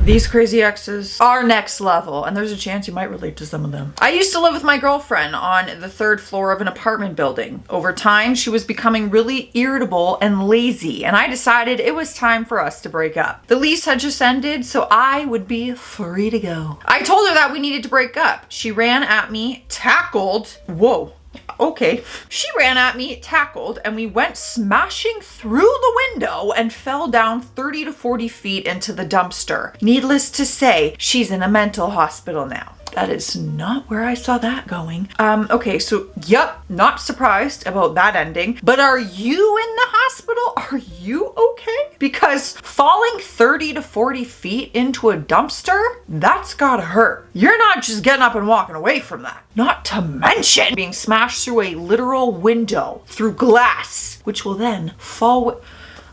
These crazy exes are next level, and there's a chance you might relate to some of them. I used to live with my girlfriend on the 3rd floor of an apartment building. Over time, she was becoming really irritable and lazy, and I decided it was time for us to break up. The lease had just ended, so I would be free to go. I told her that we needed to break up. She ran at me, tackled. Whoa. Okay. She ran at me, tackled, and we went smashing through the window and fell down 30 to 40 feet into the dumpster. Needless to say, she's in a mental hospital now. That is not where I saw that going. Okay, so yep, not surprised about that ending, but are you in the hospital? Are you okay? Because falling 30 to 40 feet into a dumpster, that's gotta hurt. You're not just getting up and walking away from that. Not to mention being smashed through a literal window, through glass, which will then fall.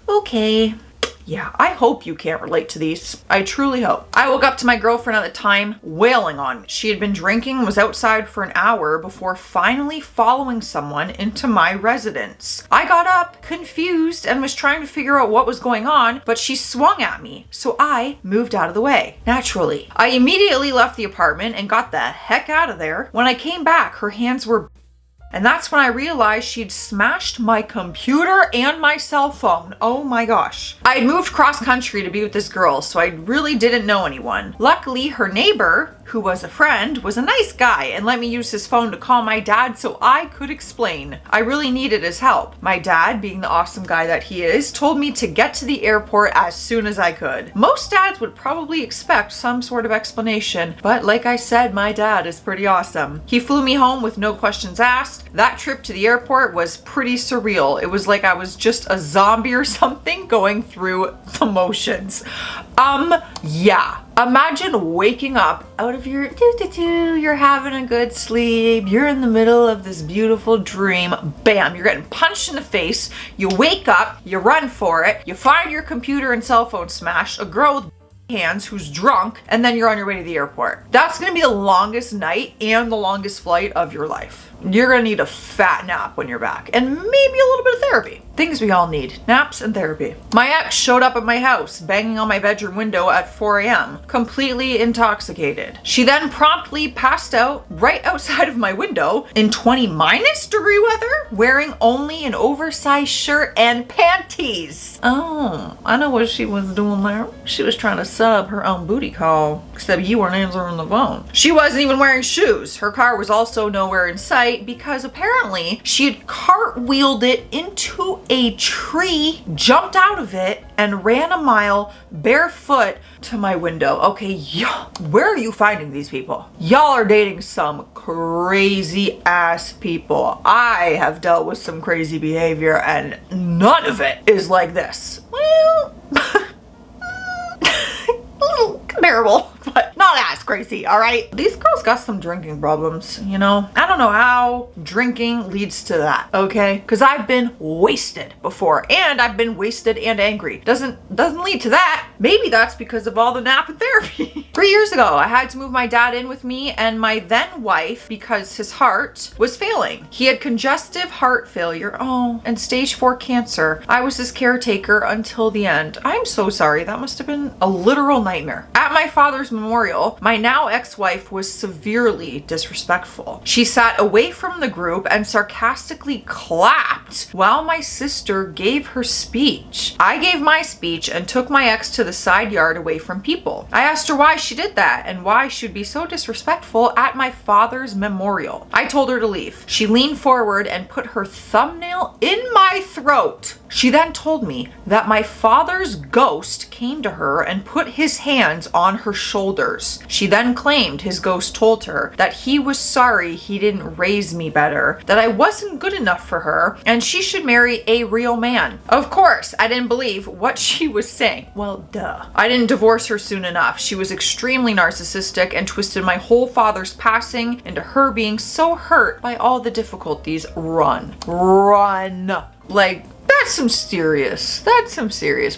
Okay. Yeah, I hope you can't relate to these. I truly hope. I woke up to my girlfriend at the time wailing on me. She had been drinking and was outside for an hour before finally following someone into my residence. I got up, confused, and was trying to figure out what was going on, but she swung at me, so I moved out of the way. Naturally. I immediately left the apartment and got the heck out of there. When I came back, her hands were and that's when I realized she'd smashed my computer and my cell phone. Oh my gosh. I had moved cross country to be with this girl, so I really didn't know anyone. Luckily, her neighbor, who was a friend, was a nice guy and let me use his phone to call my dad so I could explain. I really needed his help. My dad, being the awesome guy that he is, told me to get to the airport as soon as I could. Most dads would probably expect some sort of explanation, but like I said, my dad is pretty awesome. He flew me home with no questions asked. That trip to the airport was pretty surreal. It was like I was just a zombie or something going through the motions. Yeah. Imagine waking up out of your you're having a good sleep, you're in the middle of this beautiful dream, bam, you're getting punched in the face, you wake up, you run for it, you find your computer and cell phone smashed, a girl with hands who's drunk, and then you're on your way to the airport. That's gonna be the longest night and the longest flight of your life. You're gonna need a fat nap when you're back, and maybe a little bit of therapy. Things we all need, naps and therapy. My ex showed up at my house, banging on my bedroom window at 4 a.m., completely intoxicated. She then promptly passed out right outside of my window in 20-degree weather, wearing only an oversized shirt and panties. Oh, I know what she was doing there. She was trying to set up her own booty call, except you weren't answering the phone. She wasn't even wearing shoes. Her car was also nowhere in sight because apparently she had cartwheeled it into a tree, jumped out of it, and ran a mile barefoot to my window. Okay, y'all, where are you finding these people? Y'all are dating some crazy ass people. I have dealt with some crazy behavior and none of it is like this. Well, a little comparable, but not as crazy, all right? These girls got some drinking problems, you know? I don't know how drinking leads to that, okay? Because I've been wasted before, and I've been wasted and angry. Doesn't lead to that. Maybe that's because of all the nap and therapy. 3 years ago, I had to move my dad in with me and my then wife because his heart was failing. He had congestive heart failure, and stage 4 cancer. I was his caretaker until the end. I'm so sorry. That must have been a literal nightmare. At my father's memorial, my now ex-wife was severely disrespectful. She sat away from the group and sarcastically clapped while my sister gave her speech. I gave my speech and took my ex to the side yard away from people. I asked her why she did that and why she would be so disrespectful at my father's memorial. I told her to leave. She leaned forward and put her thumbnail in my throat. She then told me that my father's ghost came to her and put his hands on her shoulders. She then claimed his ghost told her that he was sorry he didn't raise me better, that I wasn't good enough for her, and she should marry a real man. Of course, I didn't believe what she was saying. Well, duh. I didn't divorce her soon enough. She was extremely narcissistic and twisted my whole father's passing into her being so hurt by all the difficulties. Run. Like, that's some serious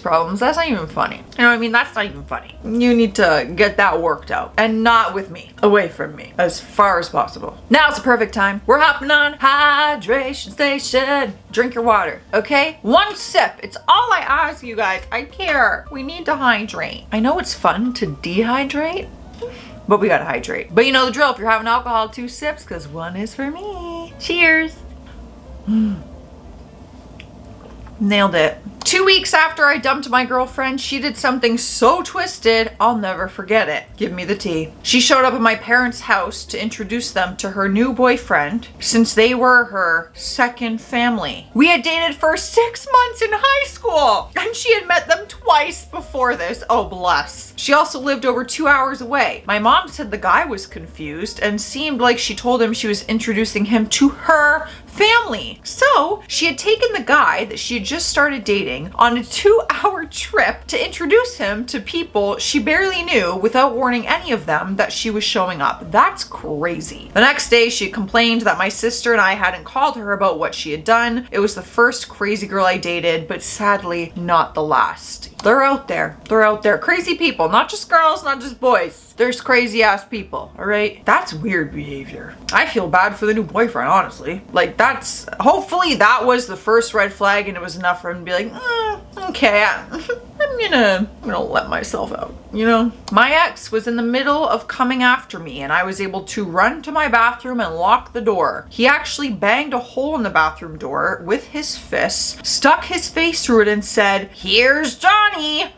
problems. That's not even funny. You know what I mean? That's not even funny. You need to get that worked out, and not with me. Away from me as far as possible. Now it's the perfect time. We're hopping on hydration station. Drink your water, okay? One sip. It's all I ask you guys. I care. We need to hydrate. I know it's fun to dehydrate, but we gotta hydrate. But you know the drill. If you're having alcohol, 2 sips, because 1 is for me. Cheers. Nailed it. 2 weeks after I dumped my girlfriend, she did something so twisted, I'll never forget it. Give me the tea. She showed up at my parents' house to introduce them to her new boyfriend, since they were her second family. We had dated for 6 months in high school, and she had met them twice before this. Oh, bless. She also lived over 2 hours away. My mom said the guy was confused and seemed like she told him she was introducing him to her family. So she had taken the guy that she had just started dating on a 2-hour trip to introduce him to people she barely knew without warning any of them that she was showing up. That's crazy. The next day, she complained that my sister and I hadn't called her about what she had done. It was the first crazy girl I dated, but sadly not the last. They're out there. They're out there. Crazy people, not just girls, not just boys. There's crazy ass people, all right? That's weird behavior. I feel bad for the new boyfriend, honestly. Like, hopefully that was the first red flag and it was enough for him to be like, okay, I'm gonna let myself out, you know? My ex was in the middle of coming after me and I was able to run to my bathroom and lock the door. He actually banged a hole in the bathroom door with his fist, stuck his face through it and said, "Here's Johnny,"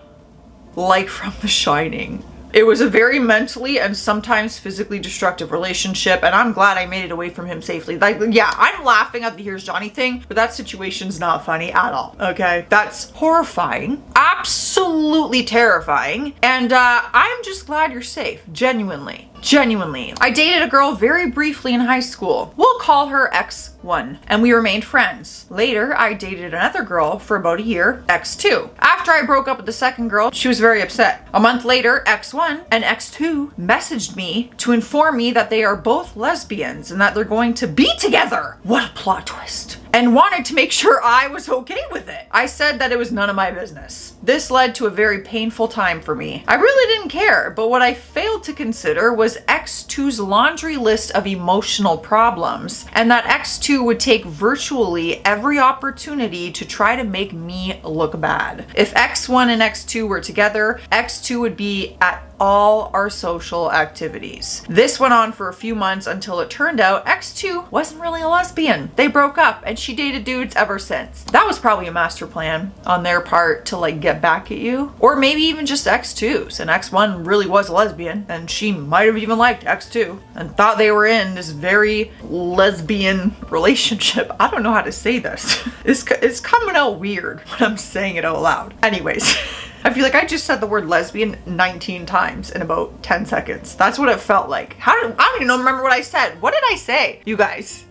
like from The Shining. It was a very mentally and sometimes physically destructive relationship, and I'm glad I made it away from him safely. Like, yeah, I'm laughing at the "here's Johnny" thing, but that situation's not funny at all, okay? That's horrifying, absolutely terrifying, and I'm just glad you're safe, genuinely. Genuinely. I dated a girl very briefly in high school. We'll call her X1, and we remained friends. Later, I dated another girl for about a year, X2. After I broke up with the second girl, she was very upset. A month later, X1 and X2 messaged me to inform me that they are both lesbians and that they're going to be together. What a plot twist. And wanted to make sure I was okay with it. I said that it was none of my business. This led to a very painful time for me. I really didn't care, but what I failed to consider was X2's laundry list of emotional problems, and that X2 would take virtually every opportunity to try to make me look bad. If X1 and X2 were together, X2 would be at all our social activities. This went on for a few months until it turned out X2 wasn't really a lesbian. They broke up and she dated dudes ever since. That was probably a master plan on their part to like get back at you. Or maybe even just X2s, and X1 really was a lesbian and she might have even liked X2 and thought they were in this very lesbian relationship. I don't know how to say this. It's coming out weird when I'm saying it out loud. Anyways. I feel like I just said the word lesbian 19 times in about 10 seconds. That's what it felt like. I don't even remember what I said. What did I say, you guys?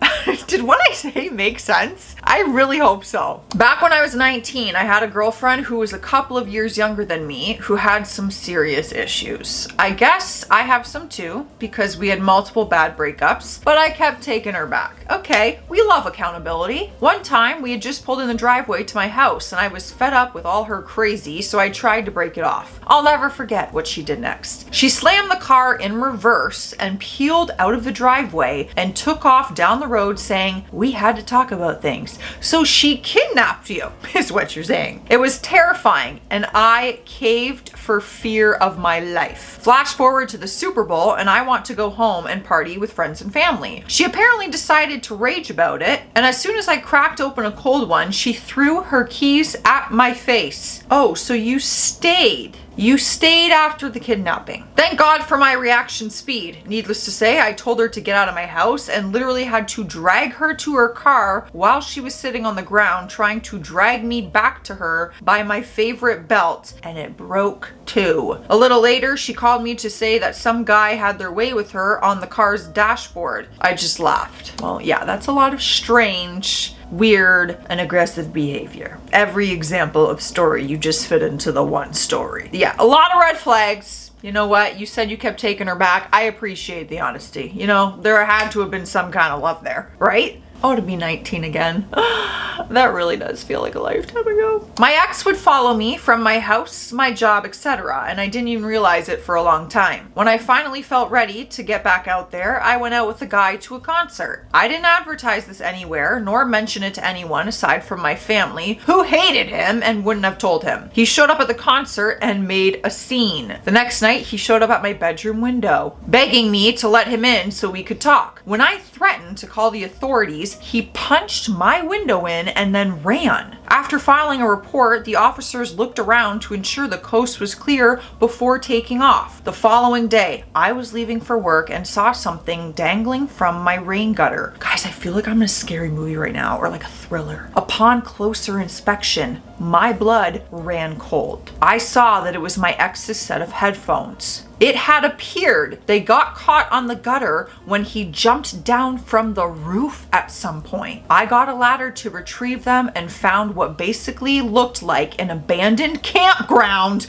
Did what I say make sense? I really hope so. Back when I was 19, I had a girlfriend who was a couple of years younger than me who had some serious issues. I guess I have some too, because we had multiple bad breakups, but I kept taking her back. Okay, we love accountability. One time, we had just pulled in the driveway to my house and I was fed up with all her crazy, so I tried to break it off. I'll never forget what she did next. She slammed the car in reverse and peeled out of the driveway and took off down the road saying, "We had to talk about things." So she kidnapped you, is what you're saying. It was terrifying and I caved for fear of my life. Flash forward to the Super Bowl and I want to go home and party with friends and family. She apparently decided to rage about it, and as soon as I cracked open a cold one, she threw her keys at my face. Oh, so you stayed. You stayed after the kidnapping. Thank God for my reaction speed. Needless to say, I told her to get out of my house and literally had to drag her to her car while she was sitting on the ground trying to drag me back to her by my favorite belt, and it broke too. A little later, she called me to say that some guy had their way with her on the car's dashboard. I just laughed. Well, yeah, that's a lot of strange, weird, and aggressive behavior. Every example of story you just fit into the one story. Yeah, a lot of red flags. You know what? You said you kept taking her back. I appreciate the honesty. You know, there had to have been some kind of love there, right? Oh, to be 19 again. That really does feel like a lifetime ago. My ex would follow me from my house, my job, etc., and I didn't even realize it for a long time. When I finally felt ready to get back out there, I went out with a guy to a concert. I didn't advertise this anywhere, nor mention it to anyone aside from my family, who hated him and wouldn't have told him. He showed up at the concert and made a scene. The next night, he showed up at my bedroom window, begging me to let him in so we could talk. When I threatened to call the authorities, he punched my window in and then ran. After filing a report, the officers looked around to ensure the coast was clear before taking off. The following day, I was leaving for work and saw something dangling from my rain gutter. Guys, I feel like I'm in a scary movie right now, or like a thriller. Upon closer inspection, my blood ran cold. I saw that it was my ex's set of headphones. It had appeared they got caught on the gutter when he jumped down from the roof at some point. I got a ladder to retrieve them and found what basically looked like an abandoned campground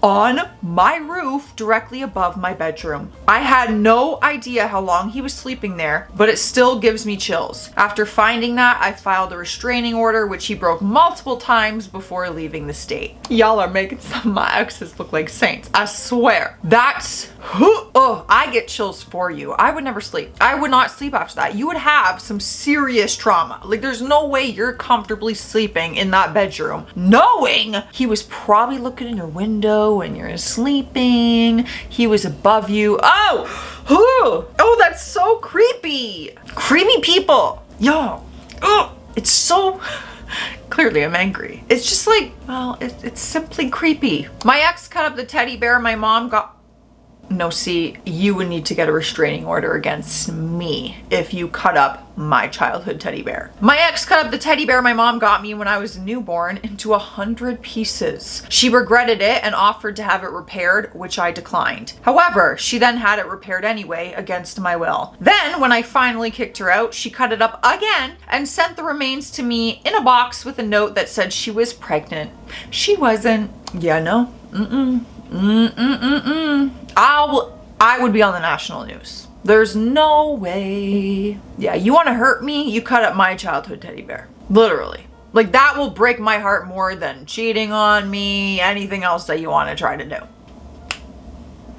on my roof directly above my bedroom. I had no idea how long he was sleeping there, but it still gives me chills. After finding that, I filed a restraining order, which he broke multiple times before leaving the state. Y'all are making some of my exes look like saints, I swear. That's, oh, I get chills for you. I would never sleep. I would not sleep after that. You would have some serious trauma. Like, there's no way you're comfortably sleeping in that bedroom knowing he was probably looking in your window when you're sleeping. He was above you. Oh, that's so creepy. Creepy people. Yo, it's so... Clearly I'm angry. It's just like, well, it's simply creepy. My ex cut up the teddy bear my mom got... No, see, you would need to get a restraining order against me if you cut up my childhood teddy bear. My ex cut up the teddy bear my mom got me when I was a newborn into 100 pieces. She regretted it and offered to have it repaired, which I declined. However, she then had it repaired anyway against my will. Then, when I finally kicked her out, she cut it up again and sent the remains to me in a box with a note that said she was pregnant. She wasn't. Yeah, no. I would be on the national news. There's no way. Yeah, you want to hurt me? You cut up my childhood teddy bear. Literally. Like, that will break my heart more than cheating on me, anything else that you want to try to do.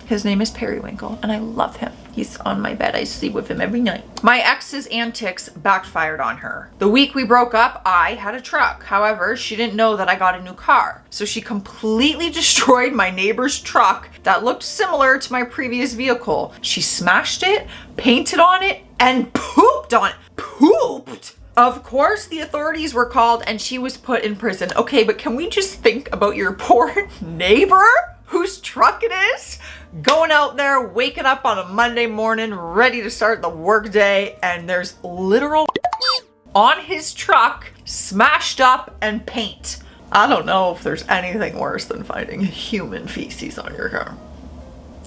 His name is Periwinkle, and I love him. He's on my bed. I sleep with him every night. My ex's antics backfired on her. The week we broke up, I had a truck. However, she didn't know that I got a new car. So she completely destroyed my neighbor's truck that looked similar to my previous vehicle. She smashed it, painted on it, and pooped on it. Pooped! Of course, the authorities were called and she was put in prison. Okay, but can we just think about your poor neighbor whose truck it is? Going out there, waking up on a Monday morning, ready to start the workday, and there's literal on his truck, smashed up and paint. I don't know if there's anything worse than finding human feces on your car.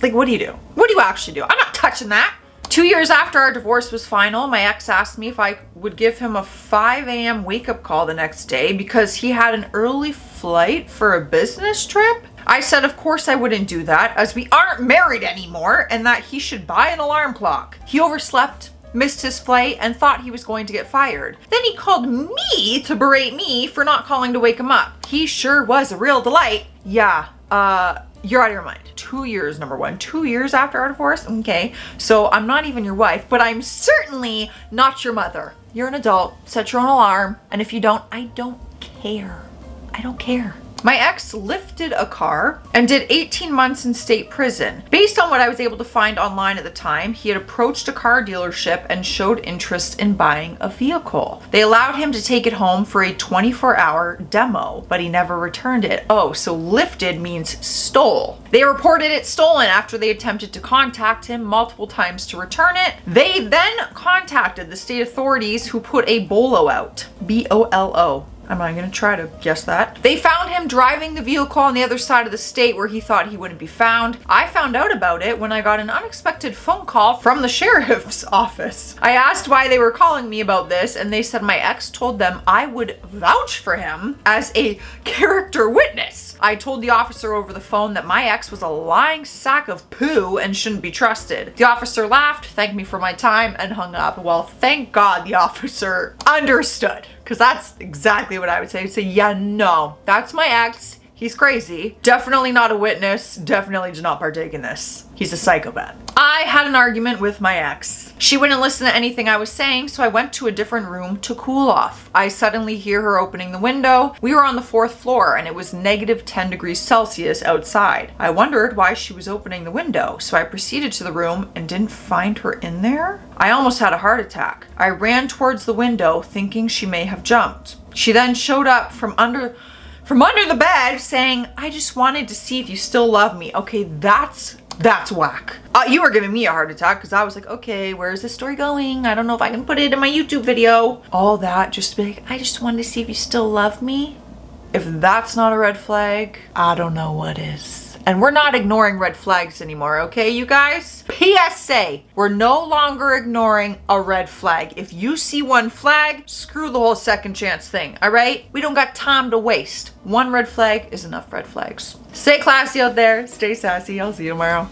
Like, what do you do? What do you actually do? I'm not touching that. 2 years after our divorce was final, my ex asked me if I would give him a 5 a.m. wake-up call the next day because he had an early flight for a business trip. I said of course I wouldn't do that as we aren't married anymore and that he should buy an alarm clock. He overslept, missed his flight, and thought he was going to get fired. Then he called me to berate me for not calling to wake him up. He sure was a real delight. Yeah, you're out of your mind. 2 years, number one. 2 years after our divorce? Okay, so I'm not even your wife, but I'm certainly not your mother. You're an adult, set your own alarm, and if you don't, I don't care. I don't care. My ex lifted a car and did 18 months in state prison. Based on what I was able to find online at the time, he had approached a car dealership and showed interest in buying a vehicle. They allowed him to take it home for a 24-hour demo, but he never returned it. Oh, so lifted means stole. They reported it stolen after they attempted to contact him multiple times to return it. They then contacted the state authorities who put a BOLO out. B-O-L-O. I'm not gonna try to guess that. They found him driving the vehicle on the other side of the state where he thought he wouldn't be found. I found out about it when I got an unexpected phone call from the sheriff's office. I asked why they were calling me about this, and they said my ex told them I would vouch for him as a character witness. I told the officer over the phone that my ex was a lying sack of poo and shouldn't be trusted. The officer laughed, thanked me for my time, and hung up. Well, thank God the officer understood, because that's exactly what I would say. I'd say, yeah, no, that's my ex. He's crazy. Definitely not a witness. Definitely did not partake in this. He's a psychopath. I had an argument with my ex. She wouldn't listen to anything I was saying, so I went to a different room to cool off. I suddenly hear her opening the window. We were on the 4th floor and it was negative 10 degrees Celsius outside. I wondered why she was opening the window, so I proceeded to the room and didn't find her in there. I almost had a heart attack. I ran towards the window thinking she may have jumped. She then showed up from under the bed saying, I just wanted to see if you still love me. Okay, that's whack. You were giving me a heart attack because I was like, okay, where's this story going? I don't know if I can put it in my YouTube video. All that just to be like, I just wanted to see if you still love me. If that's not a red flag, I don't know what is. And we're not ignoring red flags anymore, okay, you guys? PSA, we're no longer ignoring a red flag. If you see one flag, screw the whole second chance thing, all right? We don't got time to waste. One red flag is enough red flags. Stay classy out there, stay sassy. I'll see you tomorrow.